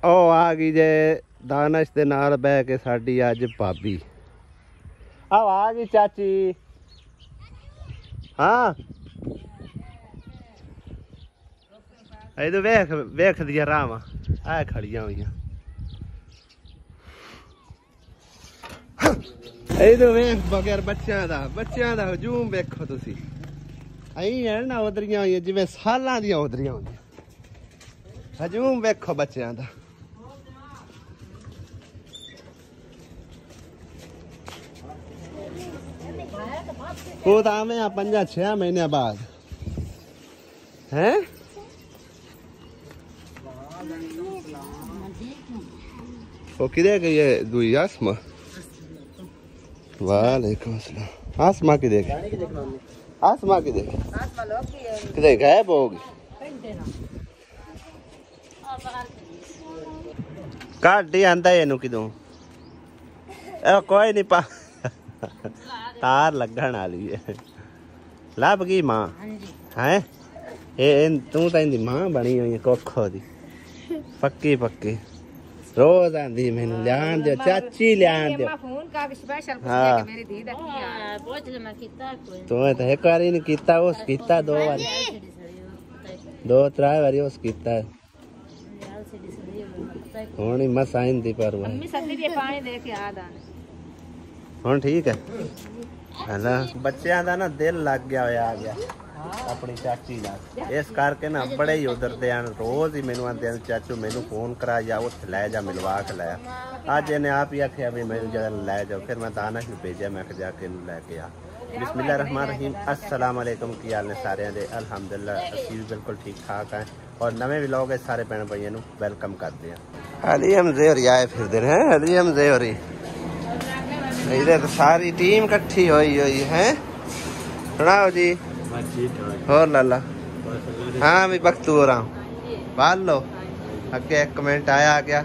ਉਹ ਆ ਗਈ ਜੇ ਦਾਨਸ਼ ਦੇ ਨਾਲ ਬਹਿ ਕੇ ਸਾਡੀ ਅੱਜ ਭਾਬੀ। ਆ ਗਈ ਚਾਚੀ। ਹਾਂ ਇਹਦੇ ਵੇਖਦੀਆਂ ਰਾਵਾਂ ਆ ਖੜੀਆਂ ਹੋਈਆਂ। ਇਹਦੇ ਵੇਖ ਬਗੈਰ ਬੱਚਿਆਂ ਦਾ ਹਜੂਮ ਵੇਖੋ ਤੁਸੀਂ। ਅਹੀਂ ਹੈ ਨਾ ਉਧਰੀਆਂ ਹੋਈਆਂ ਜਿਵੇਂ ਸਾਲਾਂ ਦੀਆਂ ਉਧਰੀਆਂ ਹੁੰਦੀਆਂ। ਹਜੂਮ ਵੇਖੋ ਬੱਚਿਆਂ ਦਾ। ਉਹ ਤਾਂ ਆਵੇਂ 5-6 ਮਹੀਨਿਆਂ ਬਾਅਦ ਹੈ। वो किधर गई है दुई आसमा? वालेकुम अस्सलाम। आसमा किधर गई? आसमा किधर किधर गायब होगी? काट दी आंदा ये नु किदों कोई नहीं पा तार लगन वाली है। लभ गई मां है तू तो इंदी मां बनी हुई है कोखो दी पक्की पक्की। रोज आंदी मैनू लियान दे चाची लियान दे। फोन का स्पेशल पूछ के मेरी दी दा की हाल पूछ ले मैं कीता कोई तो एक बार ही नहीं कीता उस कीता 2 बार 2-3 बार उस कीता हुण मस आंदी पर मम्मी सदी दे पानी दे के आ दान हुण ठीक है है बच्चों का ना दिल लग गया आ गया अपनी चाची नाल इस करके ना बड़े ही उधर दे रोज ही मैनू आते चाचू मैनू फोन करा जा उस लै जा मिलवा के लाया। अज इन्हें आप ही आखिया भी मैनू जगह लै जाओ फिर मैं दानश नूं भेजा मैं जाके लैके आ। बिस्मिल्लाह रहमान रहीम अस्सलाम वालेकुम की हाल ने सारे दे अल्हम्दुलिल्लाह असीं भी बिल्कुल ठीक ठाक हैं और नवे व्लॉग सारे भैन भाइयों नूं वेलकम करते हैं। अली हमजे होरी आए फिरदे हैं अली हमजे होरी इधर तो सारी टीम इकट्ठी हुई है। सुनाओ जी और लाला। हाँ मैं बख्तू हो रहा हूँ पाल लो अगे एक कमेंट आया आ गया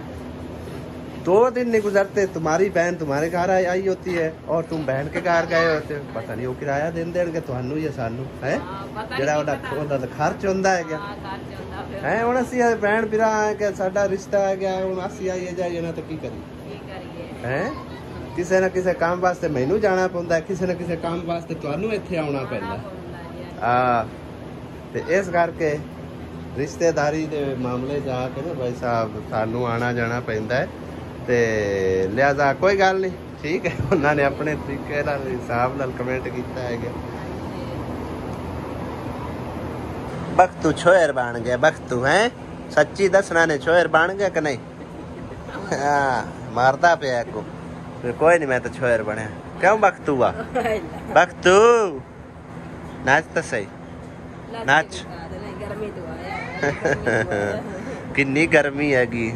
2 दिन नहीं गुजरते तुम्हारी बहन तुम्हारे घर आई होती है और तुम बहन के घर गए होते हो। पता नहीं वो किराया देंगे थानू या सानू है जो खर्च होंदा है क्या है हुण असीं भैन भरा के साडा रिश्ता है क्या हुण असीं आइए जाइए ना तो की करिए है। किसी ना किसी काम वास्ते मैनू जाना पैंदा किसी ना किसी काम वास्ते तुहानू इत्थे आउणा पैंदा। इस करके रिश्तेदारी के मामले जाके ना भाई साहब सानू आना जाना पैंदा है ते लिहाजा कोई गल नहीं ठीक है उन्होंने अपने तरीके हिसाब नाल कमेंट किया है। बख्तू छोयर बन गया बख्तू है सच्ची दसना ने छोयर बन गया कि नहीं। हाँ मारदा पे को कोई नहीं मैं तो छोयर बनया क्यों बख्तू आ बख्तू नाच तो सही नाच। किन्नी गर्मी हैगी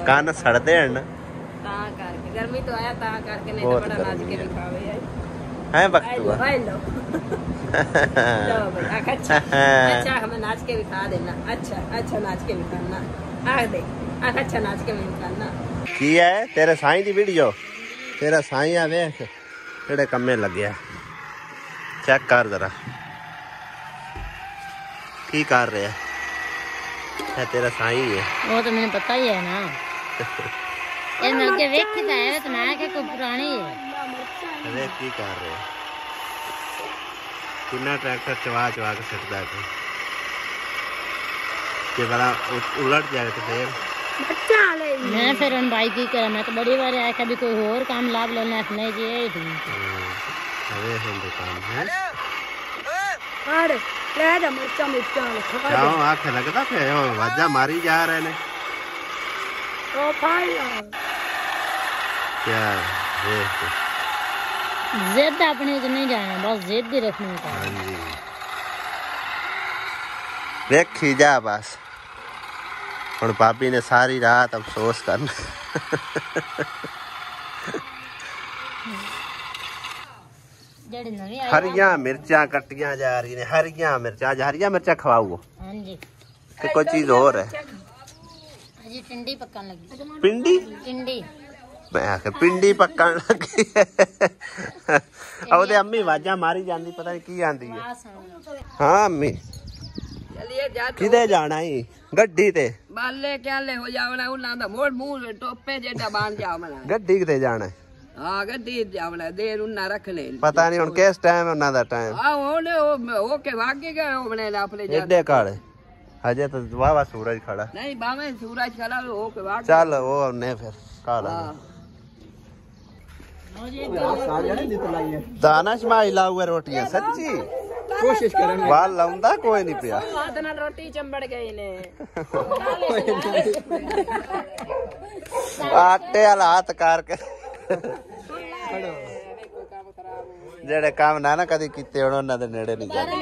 कान सड़ते हैं गर्मी तो आया ता करके नहीं बड़ा नाच के दिखावे है बख्तुआ अच्छा अच्छा हमें नाच के दिखा देना। अच्छा अच्छा नाच के दिखाना आ दे अच्छा नाच के दिखाना की है तेरे साईं दी वीडियो तेरा साईं आ वेख केड़े कम्मे लगे चेक कर जरा की कर रहे है तेरा साईं है वो तो मैंने पता ही है ना ये नलके वेख के आया तो मैं क्या कोई पुरानी है अरे की कर रहे कितना ट्रैक्टर चवा के सकता है कि बड़ा उलट जाए तो फिर मैं फिर उन भाई की करा मैं तो बड़ी बार आया कभी कोई और काम लाभ लेना नहीं जी अरे हम दुकान है अरे ले जा मिर्चा क्यों आंखें लगता थे वाजा मारी जा रहे ने ओ भाई क्या जिद अपने को नहीं जाना बस जिद ही रखनी है देखी जा बस और भाभी ने सारी रात अफसोस करना हरिया मिर्चा कटिया जा रही ने हरिया मिर्चा आज हरिया मिर्चा खवाओ हां जी कि कोई चीज और है जी पिंडी पकन लगी पिंडी मैं आखे पिंडी पकन लगी ओदे अम्मी वाजा मारी जांदी पता नहीं की आंदी है हां अम्मी चलिए जा किधे जाना ही गड्डी ते बाले क्या ले हो जावना उन्ना दा मोड़ मुंह टोपे जेटा बांध जावना गड्डी किधे जाना है हां गड्डी जावना देर उन्ना रखने पता नहीं हुन किस टाइम उन्ना दा टाइम हां ओने ओ के भागे गए ओने अपने जा एडे काले अजय तो वावा सूरज खड़ा नहीं बामे सूरज खड़ा हो के भाग चल वो ने फिर काला दानश माई लाऊए रोटियां सच्ची कोशिश करन बाल लाउंदा कोई नहीं पिया हाथ ना रोटी चंबड़ गई ने आटे वाला हाथ करके जेड़े काम ना ना कदी कीते होण उन्हां दे नेड़े नहीं जांदे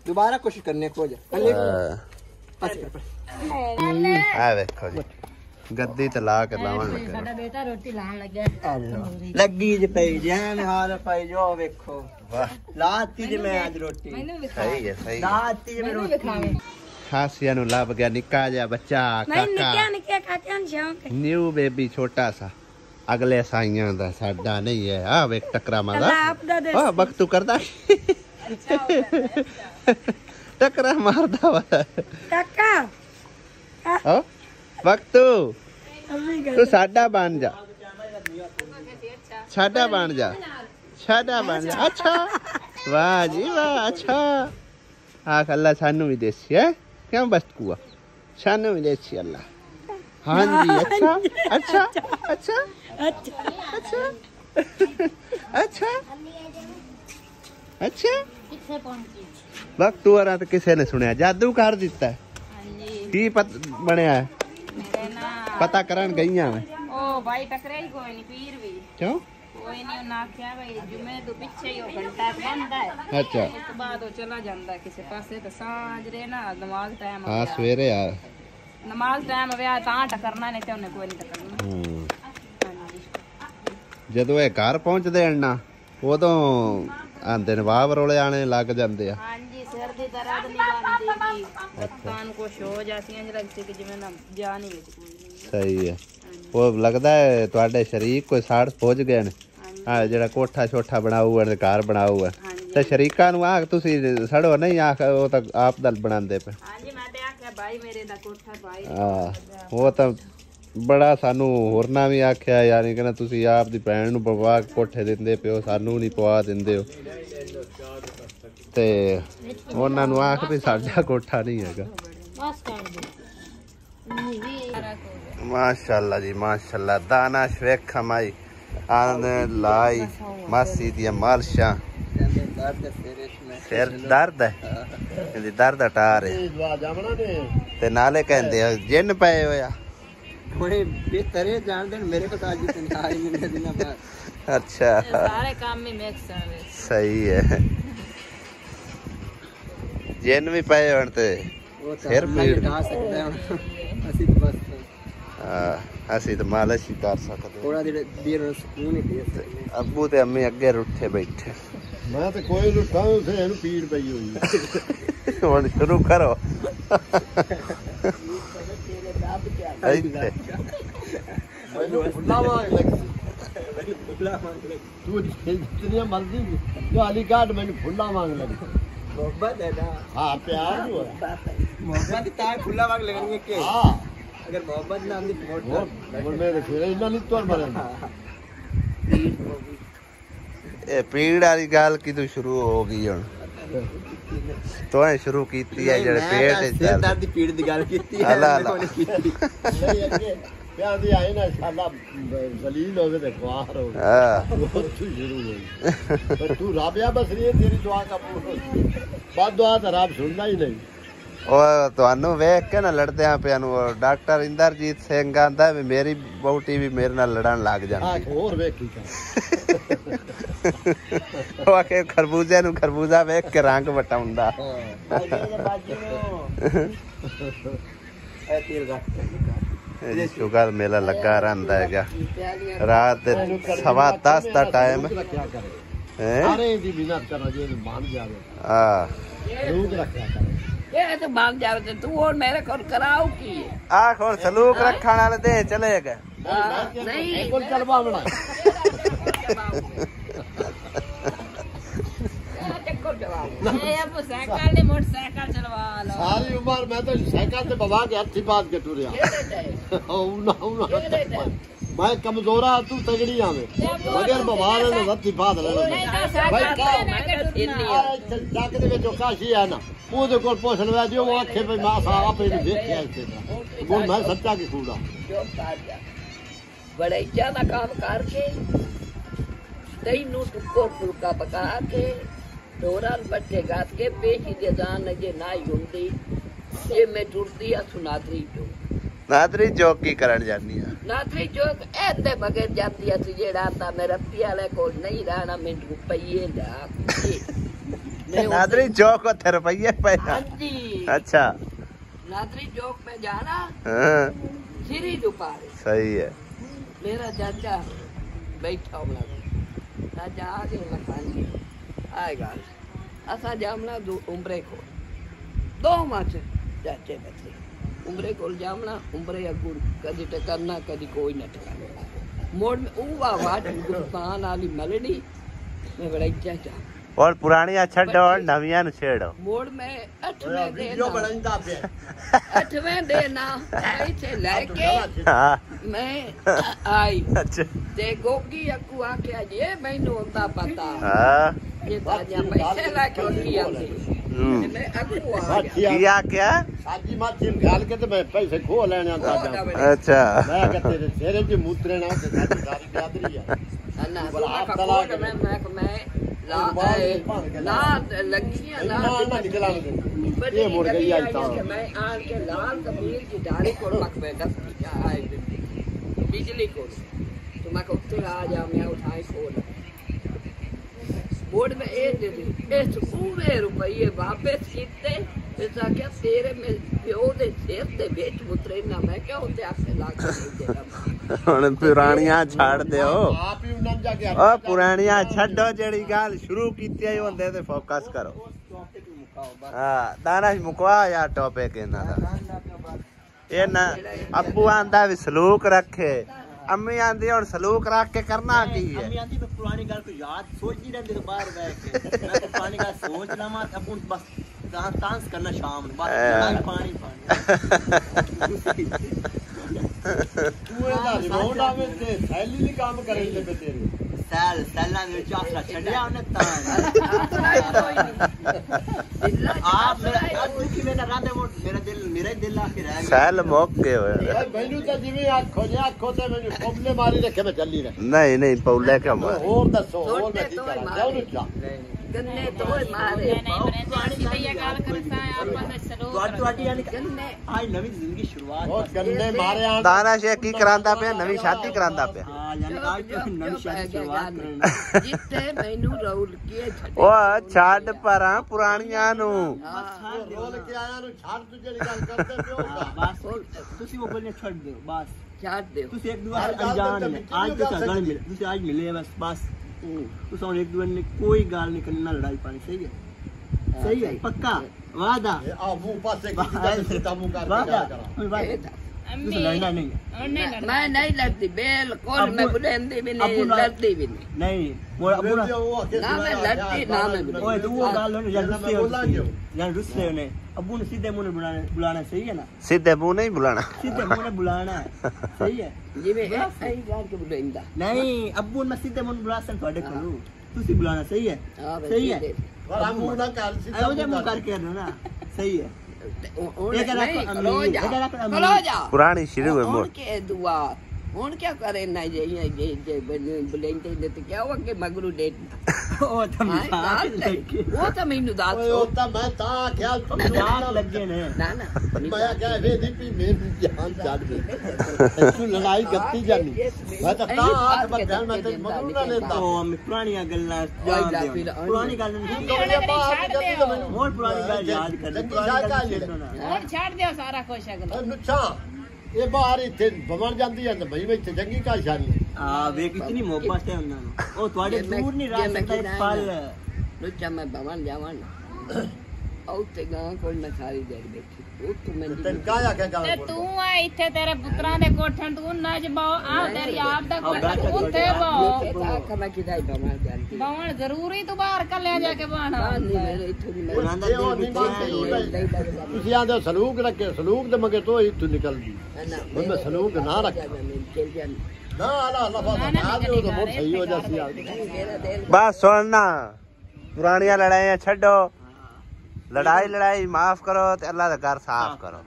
दोबारा कोशिश करने को जा आ देखो जी गद्दी ते ला के लावन लगे साडा बेटा रोटी लान लग्या लगी जे पई जान हाल पई जो देखो वाह लाती जे मैं आज रोटी सही है सही लाती जे मैं रोटी हासिया नु लभ गया निक्का जिहा बच्चा काका निक्के काके नु शौक न्यू बेबी छोटा सा अगले साइयां दा साडा नहीं है आ वेख टकरा मादा हां बख्तू करदा टकरा मारदा वा काका हां बख्तू तू साडा बन जा साडा बन जा साडा बन जा अच्छा वाह जी वाह अच्छा आख अल्लाह सानू भी देसी है क्यों बस्तकुआ सानू भी देसी अल्लाह हाँ जी अच्छा अच्छा अच्छा अच्छा अच्छा अच्छा वक्त तू आ तो किसी ने सुनिया जादू कर दिता है की बनया है पता करन गई मैं ओ भाई टकरे ही कोई नहीं पीर भी क्यों कोई नहीं उन्हें आख्या भाई जुमे तो पीछे ही वो घंटा बंदा है अच्छा उस बाद वो चला जाता है किसी पासे तो सांझ रे ना नमाज टाइम हाँ सवेरे यार नमाज टाइम होया तां टकरना नहीं ते उन्हें कोई नहीं टकरना ਜਦੋਂ ਇਹ ਘਰ ਪਹੁੰਚਦੇ ਹਨ ਨਾ ਉਦੋਂ ਆਂਦੇ ਨੇ ਵਾਹ ਰੋਲੇ ਆਣੇ ਲੱਗ ਜਾਂਦੇ ਆ ਹਾਂਜੀ ਸਿਰ ਦੀ ਦਰਦ ਨਹੀਂ ਬਣਦੀ ਕਾਨ ਕੋ ਹੋ ਜਾਂਦੀਆਂ ਜਿਹੜਾ ਕਿਸੇ ਜਿਵੇਂ ਨਾ ਜਾਨ ਹੀ ਵਿੱਚ ਕੋਈ ਨਹੀਂ ਸਹੀ ਹੈ ਉਹ ਲੱਗਦਾ ਹੈ ਤੁਹਾਡੇ ਸ਼ਰੀਕ ਕੋਈ ਸਾੜ ਪਹੁੰਚ ਗਏ ਨੇ ਆ ਜਿਹੜਾ ਕੋਠਾ ਛੋਟਾ ਬਣਾਊ ਹੈ ਘਰ ਬਣਾਊ ਹੈ ਤੇ ਸ਼ਰੀਕਾਂ ਨੂੰ ਆਖ ਤੁਸੀਂ ਸੜੋ ਨਹੀਂ ਆਖ ਉਹ ਤਾਂ ਆਪ ਦਲ ਬਣਾਉਂਦੇ ਪਏ ਹਾਂਜੀ ਮੈਂ ਤੇ ਆਖਿਆ ਭਾਈ ਮੇਰੇ ਦਾ ਕੋਠਾ ਭਾਈ ਹਾਂ ਉਹ ਤਾਂ ਬੜਾ ਸਾਨੂੰ ਹੋਰਨਾ ਵੀ ਆਖਿਆ ਯਾਨੀ ਕਿ ਤੁਸੀਂ ਆਪ ਦੀ ਭੈਣ ਨੂੰ ਪਵਾ ਕੋਠੇ ਦਿੰਦੇ ਪਿਓ ਸਾਨੂੰ ਨਹੀਂ ਪਵਾ ਦਿੰਦੇ ਹੋ ਤੇ ਉਹਨਾਂ ਨੂੰ ਆਖ ਵੀ ਸਾਡਾ ਕੋਠਾ ਨਹੀਂ ਹੈਗਾ माशाअल्लाह जी माशाअल्लाह दाना शेख खमाई आने लाई मासी दी मालशा सिर दर्द है इंदी दर्द हटा रहे ते नाले कहंदे जिन पए होया कोई बेहतर है जान दे मेरे को आज तनखाही मिलने दिन बाद अच्छा सारे काम में मिक्स है सही है जिन भी पए होण ते सिर पीड़ गा सकते हैं ਅਸੀਂ ਤਾਂ ਬਸ ਅਸੀਂ ਤਾਂ ਮਾਲਿਸ਼ ਹੀ ਕਰ ਸਕਦੇ ਥੋੜਾ ਜਿਹਾ ਦੇਰ ਨੂੰ ਸਕੂਨ ਹੀ ਦੇ ਸਕਦੇ ਅੱਬੂ ਤੇ ਅੰਮੀ ਅੱਗੇ ਰੁੱਠੇ ਬੈਠੇ ਮੈਂ ਤਾਂ ਕੋਈ ਰੁੱਠਾ ਉਥੇ ਇਹਨੂੰ ਪੀੜ ਪਈ ਹੋਈ ਹੁਣ ਸ਼ੁਰੂ ਕਰੋ ਤੂੰ ਜਿੰਨੀਆਂ ਮਰਜ਼ੀ ਗਾਲੀ ਕਾਢ ਮੈਨੂੰ ਫੁੱਲਾ ਮੰਗ ਲੱਗੀ मोहब्बत है ना हाँ प्यार जो है मोहब्बत तार खुला वाग लगेंगे के हाँ अगर मोहब्बत ना आंदी वो मेरे फिर इतना नहीं तोड़ मरे ਇਹ ਪੀੜ ਵਾਲੀ ਗੱਲ ਕਿਦੋਂ ਸ਼ੁਰੂ ਹੋ ਗਈ ਹੁਣ ਤੋਏ ਸ਼ੁਰੂ ਕੀਤੀ ਹੈ ਜਿਹੜੇ ਪੇਟ ਚ ਚੱਲ ਦਰਦ ਦੀ ਪੀੜ ਦੀ ਗੱਲ ਕੀਤੀ ਹੈ ਉਹਨੇ ਕੀਤੀ नहीं अगे प्यार दी आई ना शाला जलील हो गए थे ख्वार हो गए ਹਾਂ वो तू शुरू हुई पर तू राबिया बस रही है तेरी दुआ कबूल हो बाद दुआ तो रब सुनना ही नहीं ਉਹ ਤੁਹਾਨੂੰ ਵੇਖ ਕੇ ਨਾ ਲੜਦਿਆਂ ਪਿਆ ਨੂੰ ਡਾਕਟਰ ਇੰਦਰਜੀਤ ਸਿੰਘ ਆਂਦਾ ਵੀ ਮੇਰੀ ਬਹੂਟੀ ਵੀ ਮੇਰੇ ਨਾਲ ਲੜਨ ਲੱਗ ਜਾਂਦੀ हाँ और वे की ਉਹ ਆਖੇ ਖਰਬੂਜੇ ਨੂੰ ਖਰਬੂਜਾ ਵੇਖ ਕੇ ਰੰਗ ਵਟਾਉਂਦਾ ਇਹ ਸ਼ੁਗਰ ਮੇਲਾ ਲੱਗਾ ਰਹਿੰਦਾ ਹੈਗਾ ਰਾਤ ਦੇ 10:15 ਦਾ ਟਾਈਮ ਹੈ सारे दी बिना तरह जे मान जावे ਆ रूप रखा कर ये तो भाग जावे तू और मेरे को कराओ की ਆਖ ਹੁਣ ਸਲੂਕ ਰੱਖਣ ਵਾਲੇ ਦੇ ਚਲੇ ਗਏ नहीं कोई चलवा बना चक्कर ਇਹ ਆਪੋ ਸਾਈਕਲ ਨੇ ਮੋਟਰਸਾਈਕਲ ਚਲਵਾ ਲਓ ਸਾਰੀ ਉਮਰ ਮੈਂ ਤਾਂ ਸਾਈਕਲ ਤੇ ਬਵਾ ਕੇ ਹੱਥੀ ਬਾਤ ਕੇ ਟੁਰਿਆ मैं कमजोरा तू तगड़ी आवे मगर बवार ने हत्थी बात ले भाई जाके दे विच काशी है ना ओदे कोल पुछ लवे जो वो आखे भाई मैं सा आपे देखया इसे बोल मैं सच्चा की कूड़ा बड़े ज्यादा काम करके तैनू टुक्को फुलका पका के डोरा बट्टे गात के पेशी दे जान जे ना हुंदी ये मैं टुरदी आ सुनातरी जो नादरी चौक की करण जानी है नादरी चौक ऐसे बगैर जाती है तुझे राता मेरा पियाले को नहीं रहना मिनट रुपये ला नादरी चौक को रुपये पे हाँ जी अच्छा नादरी चौक पे जाना हाँ सिरी दुपारे सही है मेरा चाचा बैठा हुआ चाचा आगे मकान आएगा असा जामना दो उम्रे को 2 मास चाचे बच्चे उम्रे को जामना उम्रे अगू कदी टकरना कदी कोई न टकरना मोड़ में उवा वाट गुस्तान वाली मलड़ी मैं बड़ा चाचा और पुरानी छड्डो और नवियां नु छेड़ो मोड़ में 8वें वीडियो बनंदा पे 8वें देना ऐसे लेके हां मैं आई अच्छा ते गोगी अकू आके ये मैनू होता पता हां ये ताजा पैसे लाके की आंदी मैं अकू आ किया क्या साजी माथी गाल के तो मैं पैसे खो लेने आता जा अच्छा मैं कहते तेरे सेरे की मूत्रे ना के सारी सारी बिरादरी है ना मैं ला लगी ना निकला ये मुड़ गई आज तो मैं आन के लाल कबीर की डाली को मकबे दस आए बिजली को तो मैं को उत्तर आ जा मैं उठाई खोल बोर्ड में ए दे इस पूरे रुपये वापस कीते ऐसा क्या तेरे में प्यो दे सेफ दे बेच उतरे ना मैं क्या होते आपसे लाख ਹੁਣ ਪੁਰਾਣੀਆਂ ਛੱਡ ਦਿਓ आप ही उन्हें जाके ओ पुराणियां छड्डो जेड़ी गल शुरू कीती है होंदे ते फोकस करो हां दानश मुकवा यार टॉपिक इना दा ए ना अब्बू आंदा भी सलूक रखे अम्मी आंदी हुन सलूक रख के करना की है अम्मी आंदी पे पुरानी गल को याद सोचती रहंदी तो बाहर बैठ के मैं तो पुरानी गल सोच लमा अब बस डांस करना शाम में बस पानी तू एदा रिमोट आवे ते थैली नी काम करेंगे पे तेरे सैला में चासला छड़िया ने ता आप मेरा दुखी मेरा राधे मोट मेरा दिल आके रह गया सैल मोक के होए मैनू तो जिਵੇਂ आखो ते मैनू कोबले मारी रखे मैं चली रह नहीं नहीं पौले क्या मार और दसो और मैं की करा जाओ नु जा गन्ने तो मारे नहीं भैया गाल करता है आपस में सलो ਤੁਹਾਡੀ यानी गन्ने आज नवी जिंदगी शुरुआत और गन्ने मारे आ दानश की करांदा पे नवी शादी करांदा पे हां यानी आज तो नवी शादी शुरुआत करनी जिते मैनू रौल के ओ छाड़ परा पुराणियां नु रोल के आया नु छाड़ तू जेड़ी गल करते पियो बस ਤੁਸੀਂ ਉਹ बोलने छोड़ दो बस छाड़ दे ਤੁਸੀਂ एक दूसरे अनजान है आज तो सगल मिले ਤੁਸੀਂ आज मिले बस ਤੁਸੀਂ ਹੁਣ एक दूसरे ने कोई गाल नहीं करनी ना लड़ाई पानी सही है पक्का वादा आ मुंह पासे की सीधा मुंह कर वादा करा अम्मी लड़ना नहीं मैं नहीं लड़ती बिल्कुल मैं बुलेंदी भी नहीं लड़ती भी नहीं नहीं वो अबू ना मैं लड़ती ना मैं ओए तो वो गाल ने यार रुस्से ने अबू ने सीधे मुंह बुलाना सही है ना सीधे मुंह नहीं बुलाना सीधे मुंह ने बुलाना है सही है जिਵੇਂ ऐ गाल के बुलेंदा नहीं अबू ने सीधे मुंह बुला सन ਤੁਹਾਡੇ ਕੋਲ ਤੁਸੀਂ बुलाना सही है सही है और मुंह ना कर सीधा मुझे मुंह करके ना सही है पुरानी शुरू है मोड़ के दुआ ਹੁਣ क्या करे ना ये बुलेंदे ने तो क्या हो के मगरू डेट ਉਹ ਤਾਂ ਮਜ਼ਾਕ ਲੱਗੇ वो तो मैनू दात ओए ओ ता मैं ता ख्याल ਮਜ਼ਾਕ ਲੱਗੇ ਨੇ ना ना मैं क्या वे दी पी मेरी जान छाड़ दे तू लड़ाई करती जानी मैं तो ता हाथ पर ध्यान में ते मगरू ना लेता ਉਹ ਮੈਂ ਪੁਰਾਣੀਆਂ ਗੱਲਾਂ ਯਾਦ ਪੁਰਾਣੀ ਗੱਲ ਨਹੀਂ ਹੋਰ ਪੁਰਾਣੀ ਗੱਲ ਯਾਦ ਕਰ ਹੁਣ ਛੱਡ ਦਿਓ ਸਾਰਾ ਕੁਛ ਅਗਲਾ नुच्छा ये बाहर इथे बमन जांदी है तो भाई मैं इथे जंगी का शानी ਆ ਵੇ ਕਿਤਨੀ ਮੁਹੱਬਤ ਹੈ ਉਹਨਾਂ ਨੂੰ ਉਹ ਤੁਹਾਡੇ ਦੂਰ ਨਹੀਂ ਰਹਿ ਸਕਦਾ ਪਲ लुच्चा मैं भवन जावन औ ते गांव कोई मैं सारी देर बैठी ਤੈਨੂੰ ਕਾਇਆ ਕਿ ਗੱਲ ਤੇ ਤੂੰ ਆ ਇੱਥੇ ਤੇਰੇ ਪੁੱਤਰਾਂ ਦੇ ਕੋਠਣ ਤੂੰ ਨੱਚ ਬਾਓ ਆ ਤੇਰੀ ਆਪ ਦਾ ਕੋਠਣ ਉੱਥੇ ਬਾਓ ਬਾਵਣ ਜ਼ਰੂਰੀ ਤੂੰ ਬਾਹਰ ਕੱਲਿਆ ਜਾ ਕੇ ਬਾਣਾ ਉਹਨਾਂ ਦਾ ਦਿਲ ਤੁਸੀਂ ਆਂਦੇ ਸਲੂਕ ਰੱਖੇ ਸਲੂਕ ਦੇ ਮਗੇ ਤੋਂ ਇੱਥੋਂ ਨਿਕਲਦੀ ਹੁਣ ਮੈਂ ਸਲੂਕ ਨਾ ਰੱਖਿਆ ਨਾ ਨਾ ਲਫਾ ਨਾ ਦਿਓ ਤਾਂ ਬਹੁਤ ਸਹੀ ਹੋ ਜਾਸੀ ਆ बस सुनना पुरानियां लड़ाइयां छो लड़ाई माफ करो ते अल्लाह का घर साफ करो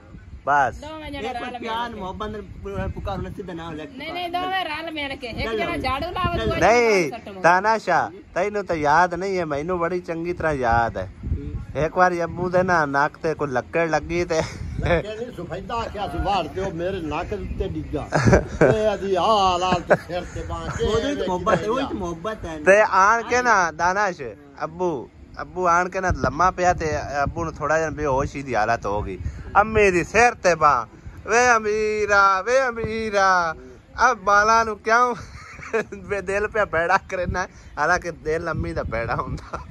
बस ਦੋਵੇਂ ਜਣੇ ਰਲ ਮਿਲ ਪਿਆਰ ਮੁਹੱਬਤ ਨਾਲ ਪੁਕਾਰਨਾ ਸਿੱਧਾ ਨਾ ਲੈ ਨਹੀਂ ਦੋਵੇਂ ਰਲ ਮਿਲ ਕੇ ਇੱਕ ਜਣਾ ਝਾੜੂ ਲਾਵੇ ਦੂਜਾ नहीं तानाशाह तैनू तो याद नहीं है मैनू बड़ी चंगी तरह याद है एक बार अब्बू दे ना नाक ते कोई लक्कड़ लगी ते ਕਹਿੰਦੀ ਸੁਫੈਦਾ ਆਖਿਆ ਸੀ ਵਾੜ ਤੇ ਉਹ ਮੇਰੇ ਨੱਕ ਉੱਤੇ ਡਿੱਗਾ ਤੇ ਅਦੀ ਹਾਲ ਹਾਲ ਤੇ ਸਿਰ ਤੇ ਬਾਂਹ ਕੇ ਉਹਦੇ ਵਿੱਚ ਮੁਹੱਬਤ ਹੈ ਉਹ ਵਿੱਚ ਮੁਹੱਬਤ ਹੈ ते आन के ना दानाश अब्बू आन के ना लम्मा पिया ते अब्बू ने थोड़ा जन बेहोशी दी हालत हो गई अम्मी दी सिर ते बांह वे अमीरा अब बाला नु क्यों वे दिल पे पैड़ा करना हालांकि दिल अम्मी दा पैड़ा हुंदा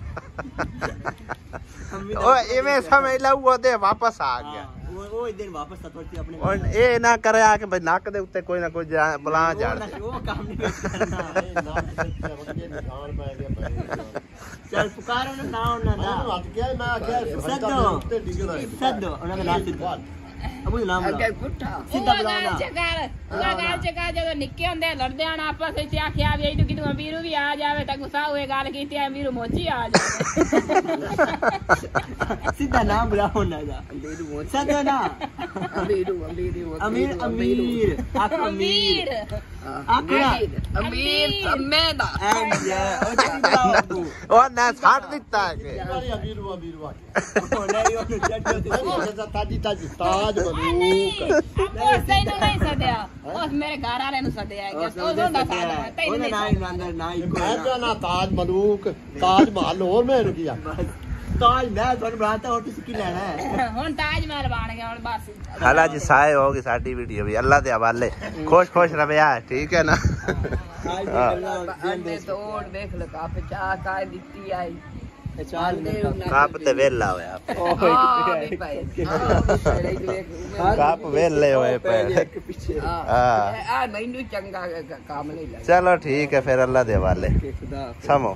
ओ इवें समझ ला वो दे वापस आ गया ਉਹ ਦਿਨ ਵਾਪਸ ਤਤਵਰਤੀ ਆਪਣੇ ਹੁਣ ਇਹ ਨਾ ਕਰੇ ਆ ਕਿ ਬਈ ਨੱਕ ਦੇ ਉੱਤੇ ਕੋਈ ਨਾ ਕੋਈ ਬਲਾਂ ਝਾੜ ਉਹ ਕੰਮ ਨਹੀਂ ਕਰਨਾ ਨੱਕ ਤੇ ਵਗੇ ਨਿਸ਼ਾਨ ਪੈ ਗਿਆ ਚੱਲ ਪੁਕਾਰੋ ਨਾ ਉਹਨਾਂ ਦਾ ਮੈਨੂੰ ਹੱਟ ਗਿਆ ਮੈਂ ਆਖਿਆ ਸੁਫੈਦਾ ਸੱਦੋ। ਉੱਤੇ ਡਿੱਗਣਾ ਸੱਦੋ ਉਹਨਾਂ ਦਾ ਨਾਮ ਸਿੱਧਾ ਅਬੂ ਦਾ ਨਾਮ ਲਾ ਸਿੱਧਾ ਉਹ ਬੁਲਾਉਣਾ ਗੱਲ ਚਕਾ ਜਦੋਂ ਨਿੱਕੇ ਹੁੰਦੇ ਲੜਦੇ ਆਣ ਆਪਸ ਵਿੱਚ ਆਖਿਆ ਵੀ ਇਹ ਕਿਦੋਂ ਵੀਰੂ ਵੀ ਆ ਜਾਵੇ ਤਾਂ ਗੁੱਸਾ ਹੋਏ ਗੱਲ ਕੀਤੀ ਆ ਵੀਰੂ ਮੋਚੀ ਆ ਜਾਵੇ ਸਿੱਧਾ ਨਾਮ ਬੁਲਾਓ ਉਹਨਾਂ ਦਾ ਸੱਦੋ ਨਾ ਅਮੀਰ ਆਖ ਅਮੀਰ ਆਖਣਾ ਉਹ ਜੀ ਬੁਲਾਓ ਉਹ ਨਾ ਛੱਡ ਦਿੱਤਾ ਕਿ ਅਬੀਰੂ ਉਹ ਨਹੀਂ ਉਹਨੂੰ ਛੱਡੋ ਤਾਜੀ ਤਾਜ ਬਲੂਕ ਉਹ ਤੈਨੂੰ ਨਹੀਂ ਸੱਦਿਆ ਉਸ ਮੇਰੇ ਘਰ ਵਾਲੇ ਨੂੰ ਸੱਦਿਆ ਗਿਆ ਉਹ ਦੋਂਦਾ ਸਾਡਾ ਤੈਨੂੰ ਉਹਨੇ ਨਹੀਂ ਨਾ ਹੀ ਅੰਦਰ ਨਾ ਹੀ ਕੋਈ ਮੈਂ ਤਾਂ ਨਾ ਤਾਜ ਮਲੂਕ ਤਾਜ ਮਹਲ ਹੋਰ ਮੈਨੂੰ ਕੀ ਆ ਤਾਜ ਮੈਂ ਤੁਹਾਨੂੰ ਬਣਾਤਾ ਹੋਰ ਤੁਸੀਂ ਕੀ ਲੈਣਾ ਹੈ ਹੁਣ ਤਾਜ ਮਹਿਲ ਬਣ ਗਿਆ ਹੁਣ ਬਸ ਹਾਲਾ ਜੀ ਸਾਏ ਹੋਗੀ ਸਾਡੀ ਵੀਡੀਓ ਵੀ ਅੱਲਾ ਦੇ ਹਵਾਲੇ ਖੁਸ਼ ਰਵਿਆ ਠੀਕ ਹੈ ਨਾ ਤੋੜ ਦੇਖ ਲੋ ਕਾਪ ਚਾਹ ਕਾ ਦਿੱਤੀ ਆਈ ਕੱਪ ਤੇ ਵੇਲਾ ਹੋਇਆ ਕੱਪ ਵੇਲੇ ਹੋਏ ਪਏ ਆ ਮੈਨੂੰ ਚੰਗਾ ਕੰਮ ਨਹੀਂ ਲੱਗਦਾ ਚਲੋ ਠੀਕ ਹੈ ਫਿਰ ਅੱਲਾ ਦੇ ਹਵਾਲੇ ਸਮੋ